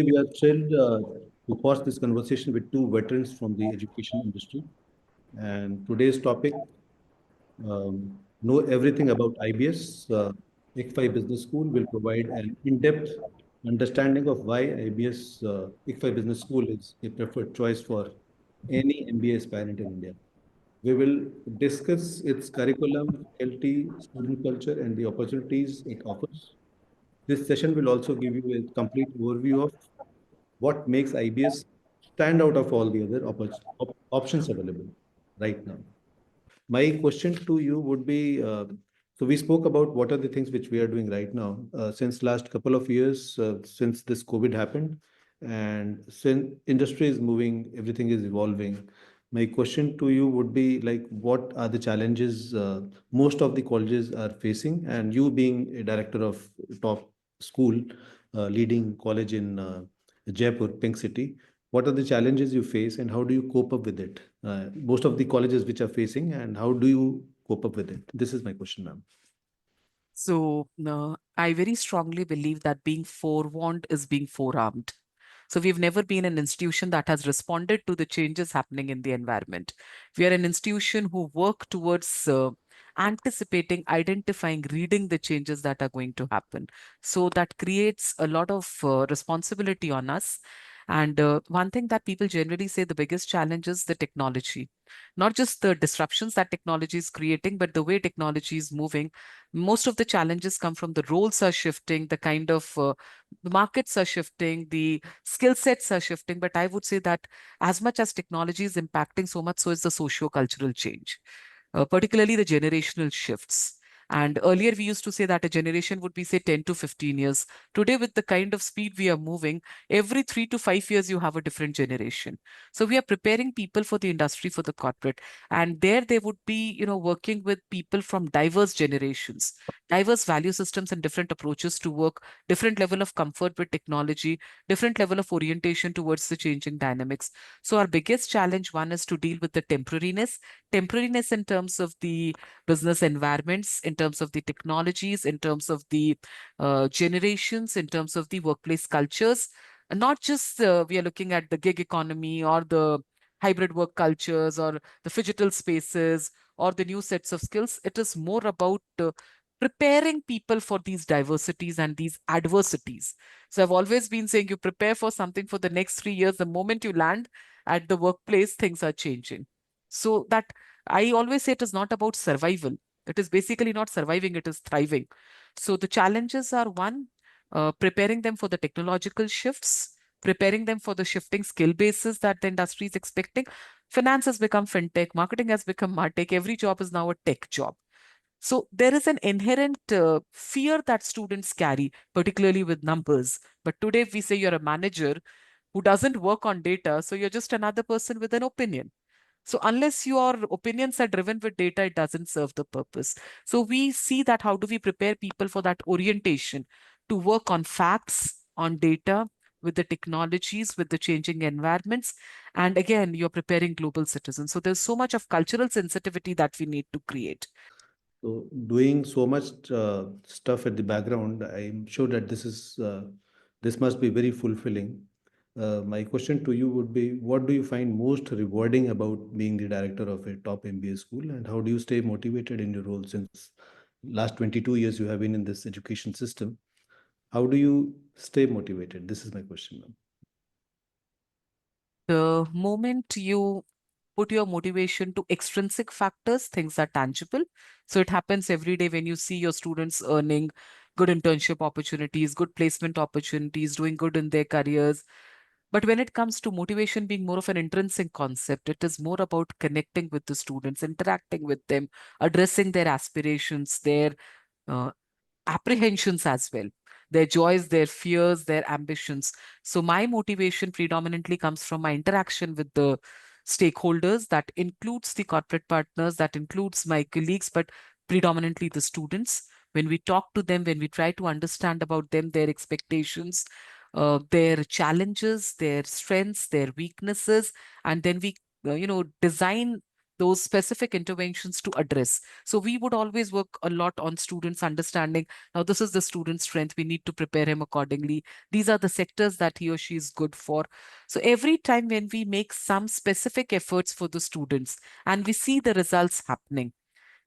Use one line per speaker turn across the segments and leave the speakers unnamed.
We are thrilled to host this conversation with two veterans from the education industry. And today's topic, know everything about IBS. ICFI Business School will provide an in-depth understanding of why IBS ICFI Business School is a preferred choice for any MBA aspirant in India. We will discuss its curriculum, faculty, student culture, and the opportunities it offers. This session will also give you a complete overview of what makes IBS stand out of all the other options available right now. My question to you would be, so we spoke about what are the things which we are doing right now. Since last couple of years, since this COVID happened, and since industry is moving, everything is evolving. My question to you would be like, what are the challenges most of the colleges are facing? And you being a director of top school, leading college in Jaipur, Pink City, what are the challenges you face and how do you cope up with it? Most of the colleges which are facing, and how do you cope up with it? This is my question, ma'am.
So, I very strongly believe that being forewarned is being forearmed. So, we've never been an institution that has responded to the changes happening in the environment. We are an institution who work towards anticipating, identifying, reading the changes that are going to happen. So, that creates a lot of responsibility on us. And one thing that people generally say the biggest challenge is the technology, not just the disruptions that technology is creating, but the way technology is moving. Most of the challenges come from the roles are shifting, the kind of the markets are shifting, the skill sets are shifting. But I would say that as much as technology is impacting, so much so is the socio-cultural change, particularly the generational shifts. And earlier we used to say that a generation would be, say, 10 to 15 years. Today, with the kind of speed we are moving, every 3 to 5 years, you have a different generation. So we are preparing people for the industry, for the corporate. And there they would be, working with people from diverse generations, diverse value systems and different approaches to work, different level of comfort with technology, different level of orientation towards the changing dynamics. So our biggest challenge, one, is to deal with the temporariness in terms of the business environments, in terms of the technologies, in terms of the generations, in terms of the workplace cultures. And not just we are looking at the gig economy or the hybrid work cultures or the digital spaces or the new sets of skills. It is more about preparing people for these diversities and these adversities. So I've always been saying you prepare for something for the next 3 years. The moment you land at the workplace, things are changing. So that I always say it is not about survival. It is basically not surviving, it is thriving. So the challenges are, one, preparing them for the technological shifts, preparing them for the shifting skill bases that the industry is expecting. Finance has become fintech, marketing has become martech, every job is now a tech job. So there is an inherent fear that students carry, particularly with numbers. But today, if we say you're a manager who doesn't work on data, so you're just another person with an opinion. So unless your opinions are driven with data, it doesn't serve the purpose. So we see that how do we prepare people for that orientation to work on facts, on data, with the technologies, with the changing environments. And again, you're preparing global citizens. So there's so much of cultural sensitivity that we need to create.
So doing so much stuff at the background, I'm sure that this must be very fulfilling. My question to you would be, what do you find most rewarding about being the director of a top MBA school, and how do you stay motivated in your role since last 22 years you have been in this education system? How do you stay motivated? This is my question, ma'am.
The moment you put your motivation to extrinsic factors, things are tangible. So it happens every day when you see your students earning good internship opportunities, good placement opportunities, doing good in their careers. But when it comes to motivation being more of an intrinsic concept, it is more about connecting with the students, interacting with them, addressing their aspirations, their uh, apprehensions as well, their joys, their fears, their ambitions. So my motivation predominantly comes from my interaction with the stakeholders. That includes the corporate partners, that includes my colleagues, but predominantly the students. When we talk to them, when we try to understand about them, their expectations, their challenges, their strengths, their weaknesses, and then we, design those specific interventions to address. So we would always work a lot on students understanding, now this is the student's strength, we need to prepare him accordingly. These are the sectors that he or she is good for. So every time when we make some specific efforts for the students and we see the results happening,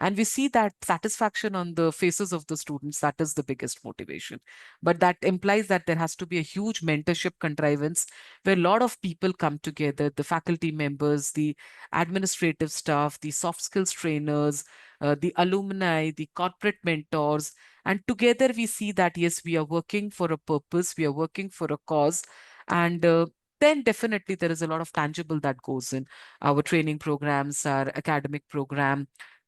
and we see that satisfaction on the faces of the students, that is the biggest motivation. But that implies that there has to be a huge mentorship contrivance where a lot of people come together, the faculty members, the administrative staff, the soft skills trainers, the alumni, the corporate mentors. And together we see that, yes, we are working for a purpose, we are working for a cause. And then definitely there is a lot of tangible that goes in our training programs, our academic program,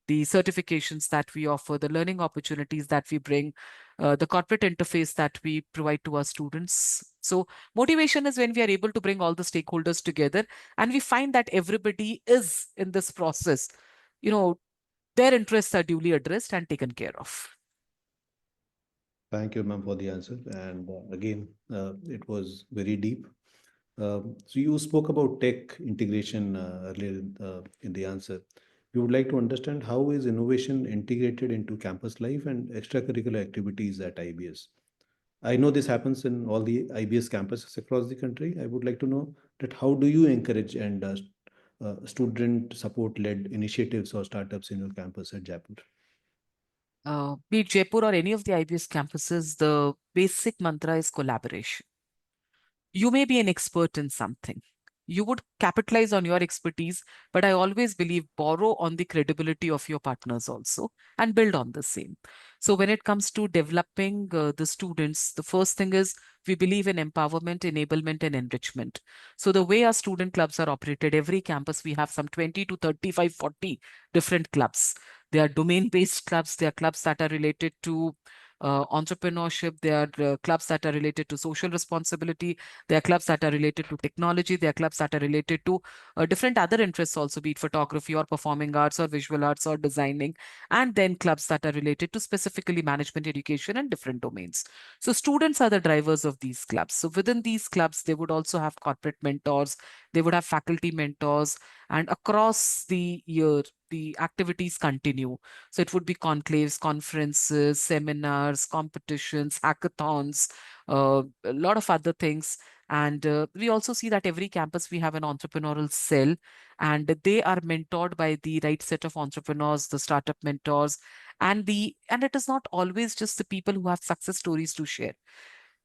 the certifications that we offer, the learning opportunities that we bring, the corporate interface that we provide to our students. So, motivation is when we are able to bring all the stakeholders together and we find that everybody is in this process, you know, their interests are duly addressed and taken care of.
Thank you, ma'am, for the answer. And again, it was very deep. So you spoke about tech integration earlier in the answer. We would like to understand how is innovation integrated into campus life and extracurricular activities at IBS. I know this happens in all the IBS campuses across the country. I would like to know that how do you encourage and student support-led initiatives or startups in your campus at Jaipur?
Be it Jaipur or any of the IBS campuses, the basic mantra is collaboration. You may be an expert in something. You would capitalize on your expertise, but I always believe borrow on the credibility of your partners also and build on the same. So, when it comes to developing the students, the first thing is we believe in empowerment, enablement, and enrichment. So, the way our student clubs are operated, every campus we have some 20 to 35, 40 different clubs. They are domain based clubs, they are clubs that are related to entrepreneurship, they are clubs that are related to social responsibility, there are clubs that are related to technology. There are clubs that are related to different other interests also, be it photography or performing arts or visual arts or designing. And then clubs that are related to specifically management education and different domains. So students are the drivers of these clubs. So within these clubs, they would also have corporate mentors. They would have faculty mentors. And across the year, the activities continue. So it would be conclaves, conferences, seminars, competitions, hackathons, a lot of other things. And we also see that every campus we have an entrepreneurial cell, and they are mentored by the right set of entrepreneurs, the startup mentors, and it is not always just the people who have success stories to share.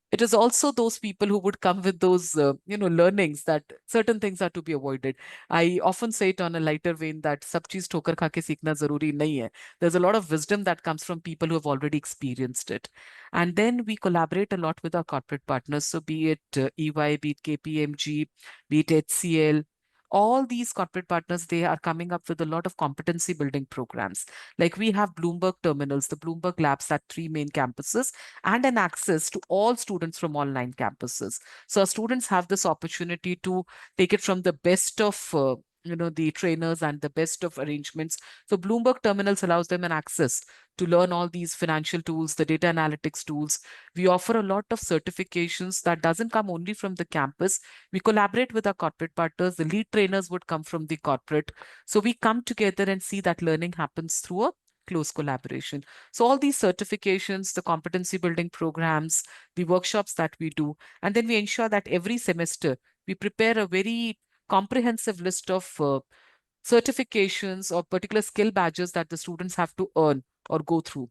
It is also those people who would come with those learnings that certain things are to be avoided. I often say it on a lighter vein that sab cheez ठोकर खा के सीखना जरूरी नहीं है. There's a lot of wisdom that comes from people who have already experienced it. And then we collaborate a lot with our corporate partners. So be it EY, be it KPMG, be it HCL, all these corporate partners, they are coming up with a lot of competency building programs. Like we have Bloomberg terminals, the Bloomberg labs at 3 main campuses, and an access to all students from all 9 campuses. So our students have this opportunity to take it from the best of the trainers and the best of arrangements. So Bloomberg terminals allows them an access to learn all these financial tools, the data analytics tools. We offer a lot of certifications that doesn't come only from the campus. We collaborate with our corporate partners. The lead trainers would come from the corporate. So we come together and see that learning happens through a close collaboration. So all these certifications, the competency building programs, the workshops that we do, and then we ensure that every semester we prepare a very comprehensive list of certifications or particular skill badges that the students have to earn or go through,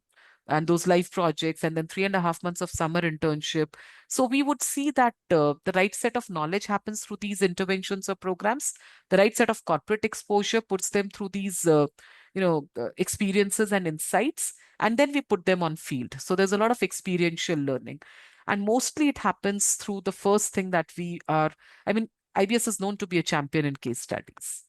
and those life projects, and then 3.5 months of summer internship. So we would see that the right set of knowledge happens through these interventions or programs. The right set of corporate exposure puts them through these experiences and insights, and then we put them on field. So there's a lot of experiential learning, and mostly it happens through the first thing that we are, I mean, IBS is known to be a champion in case studies.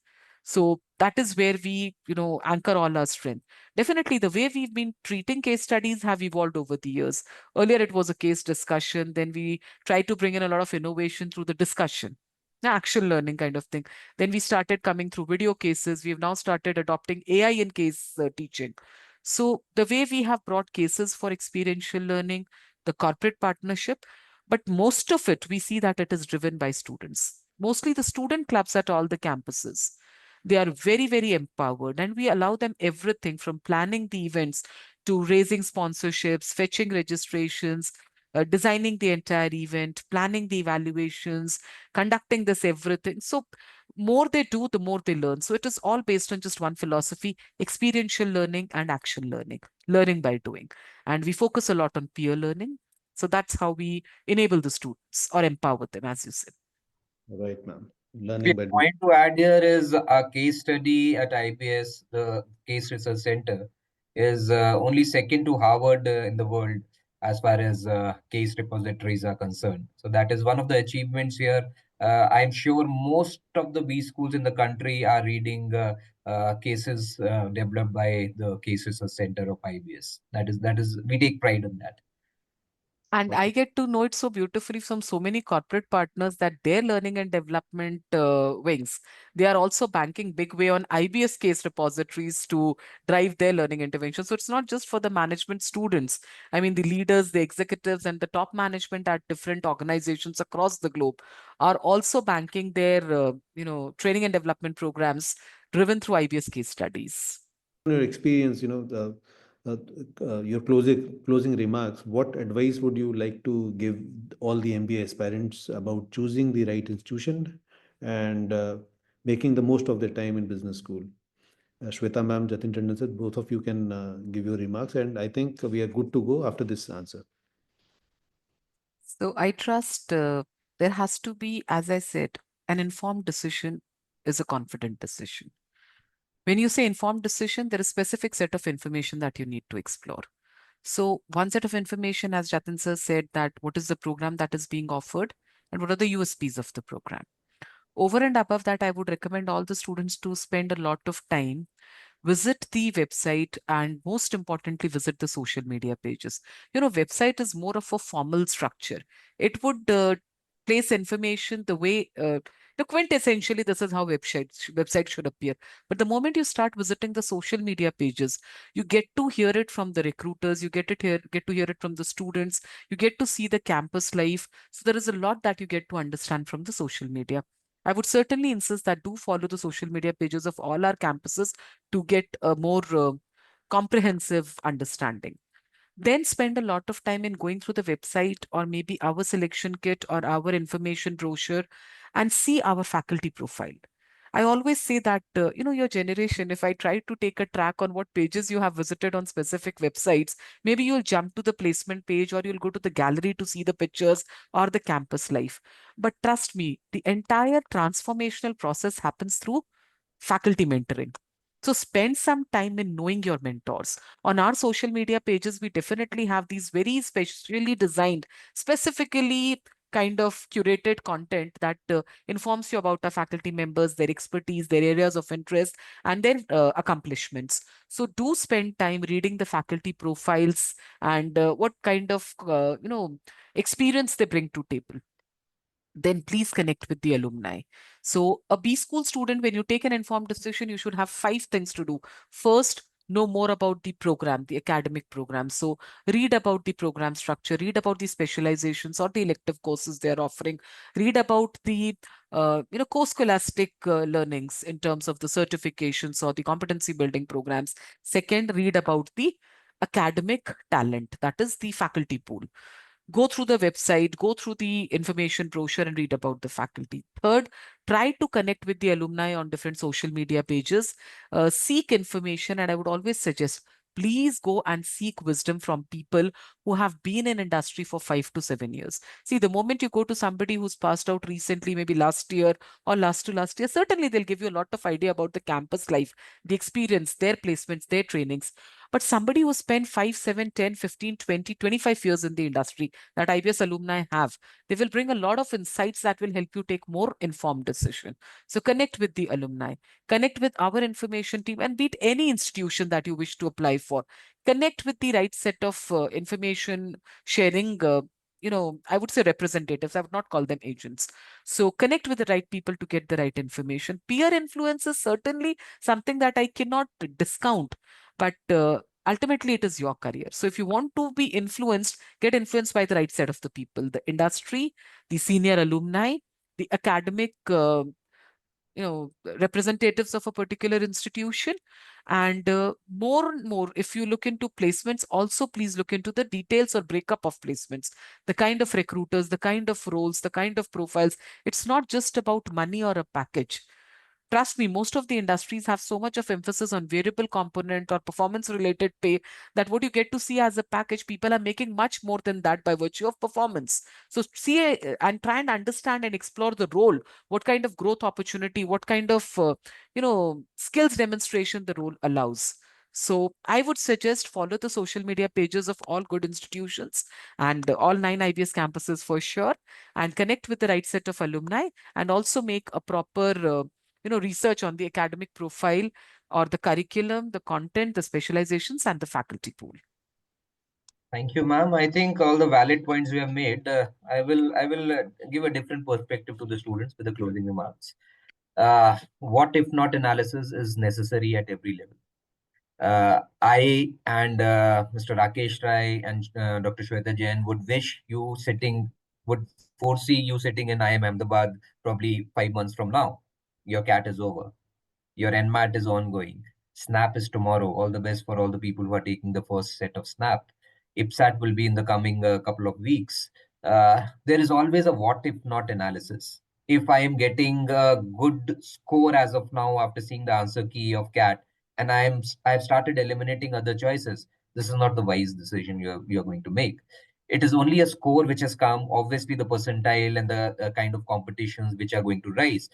So that is where we, anchor all our strength. Definitely, the way we've been treating case studies have evolved over the years. Earlier, it was a case discussion. Then we tried to bring in a lot of innovation through the discussion, the action learning kind of thing. Then we started coming through video cases. We've now started adopting AI in case teaching. So the way we have brought cases for experiential learning, the corporate partnership, but most of it, we see that it is driven by students, mostly the student clubs at all the campuses. They are very, very empowered, and we allow them everything from planning the events to raising sponsorships, fetching registrations, designing the entire event, planning the evaluations, conducting this everything. So, more they do, the more they learn. So, it is all based on just one philosophy: experiential learning and action learning, learning by doing. And we focus a lot on peer learning. So, that's how we enable the students or empower them, as you said.
Right, ma'am.
Maybe
Learning by
a
doing.
point to add here is a case study at IBS, the Case Research Center, is only second to Harvard in the world as far as case repositories are concerned. So that is one of the achievements here. I'm sure most of the B schools in the country are reading cases developed by the Case Research Center of IBS. That is we take pride in that.
And I get to know it so beautifully from so many corporate partners that their learning and development wings, they are also banking big way on IBS case repositories to drive their learning intervention. So it's not just for the management students. I mean, the leaders, the executives, and the top management at different organizations across the globe are also banking their, training and development programs driven through IBS case studies.
Your experience, uh, your closing remarks, what advice would you like to give all the MBA aspirants about choosing the right institution and making the most of their time in business school? Shweta ma'am, Jatin Tandon said, both of you can give your remarks, and I think we are good to go after this answer.
So I trust there has to be, as I said, an informed decision is a confident decision. When you say informed decision, there is specific set of information that you need to explore. So one set of information, as Jatin sir said, that what is the program that is being offered and what are the USPs of the program. Over and above that, I would recommend all the students to spend a lot of time, visit the website, and most importantly, visit the social media pages. Website is more of a formal structure. It would place information the way the quintessentially this is how website should appear. But the moment you start visiting the social media pages, you get to hear it from the recruiters, you get to hear it from the students, you get to see the campus life. So there is a lot that you get to understand from the social media. I would certainly insist that do follow the social media pages of all our campuses to get a more comprehensive understanding. Then spend a lot of time in going through the website or maybe our selection kit or our information brochure and see our faculty profile. I always say that, your generation, if I try to take a track on what pages you have visited on specific websites, maybe you'll jump to the placement page or you'll go to the gallery to see the pictures or the campus life. But trust me, the entire transformational process happens through faculty mentoring. So spend some time in knowing your mentors. On our social media pages, we definitely have these very specially designed, specifically kind of curated content that informs you about our faculty members, their expertise, their areas of interest, and their accomplishments. So do spend time reading the faculty profiles and what kind of experience they bring to table. Then please connect with the alumni. So, a B school student, when you take an informed decision, you should have five things to do. First, know more about the program, the academic program. So, read about the program structure, read about the specializations or the elective courses they are offering, read about the co-scholastic learnings in terms of the certifications or the competency building programs. Second, read about the academic talent, that is the faculty pool. Go through the website, go through the information brochure, and read about the faculty. Third, try to connect with the alumni on different social media pages, seek information, and I would always suggest please go and seek wisdom from people who have been in industry for 5 to 7 years. See, the moment you go to somebody who's passed out recently, maybe last year or last to last year, certainly they'll give you a lot of idea about the campus life, the experience, their placements, their trainings. But somebody who spent 5, 7, 10, 15, 20, 25 years in the industry that IBS alumni have, they will bring a lot of insights that will help you take more informed decision. So connect with the alumni, connect with our information team, and beat any institution that you wish to apply for. Connect with the right set of information sharing. I would say representatives. I would not call them agents. So connect with the right people to get the right information. Peer influence is certainly something that I cannot discount, but ultimately it is your career. So if you want to be influenced, get influenced by the right set of the people, the industry, the senior alumni, the academic representatives of a particular institution. And more and more, if you look into placements, also please look into the details or breakup of placements, the kind of recruiters, the kind of roles, the kind of profiles. It's not just about money or a package. Trust me, most of the industries have so much of emphasis on variable component or performance related pay that what you get to see as a package, people are making much more than that by virtue of performance. So see and try and understand and explore the role, what kind of growth opportunity, what kind of skills demonstration the role allows. So I would suggest follow the social media pages of all good institutions and all 9 IBS campuses for sure, and connect with the right set of alumni, and also make a proper research on the academic profile or the curriculum, the content, the specializations, and the faculty pool.
Thank you, ma'am. I think all the valid points you have made. I will give a different perspective to the students with the closing remarks. What if not analysis is necessary at every level. I and Mr. Rakesh Rai and Dr. Shweta Jain would foresee you sitting in IIM Ahmedabad probably 5 months from now. Your CAT is over. Your NMAT is ongoing. SNAP is tomorrow. All the best for all the people who are taking the first set of SNAP. IPSAT will be in the coming couple of weeks. There is always a what if not analysis. If I am getting a good score as of now after seeing the answer key of CAT, and I've started eliminating other choices, this is not the wise decision you're going to make. It is only a score which has come, obviously the percentile and the kind of competitions which are going to rise.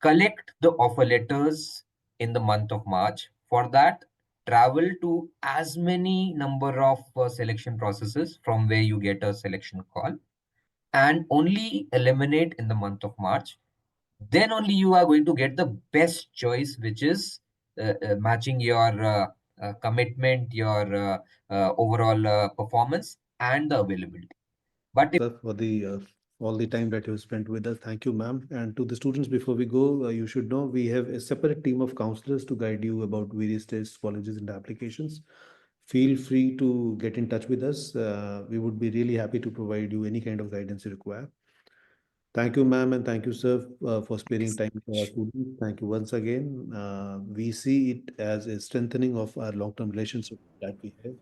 Collect the offer letters in the month of March. For that, travel to as many number of selection processes from where you get a selection call, and only eliminate in the month of March. Then only you are going to get the best choice, which is matching your commitment, your overall performance, and the availability. But if
For the all the time that you have spent with us. Thank you, ma'am. And to the students, before we go, you should know we have a separate team of counselors to guide you about various tests, colleges, and applications. Feel free to get in touch with us. We would be really happy to provide you any kind of guidance you require. Thank you, ma'am, and thank you, sir, for
Thank you
sparing
so
time for our
much.
students. Thank you once again. We see it as a strengthening of our long-term relationship that we have,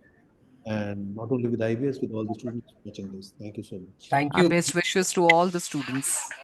and not only with IBS, with all the students watching this. Thank you so much.
thank
Our
you.
best wishes to all the students.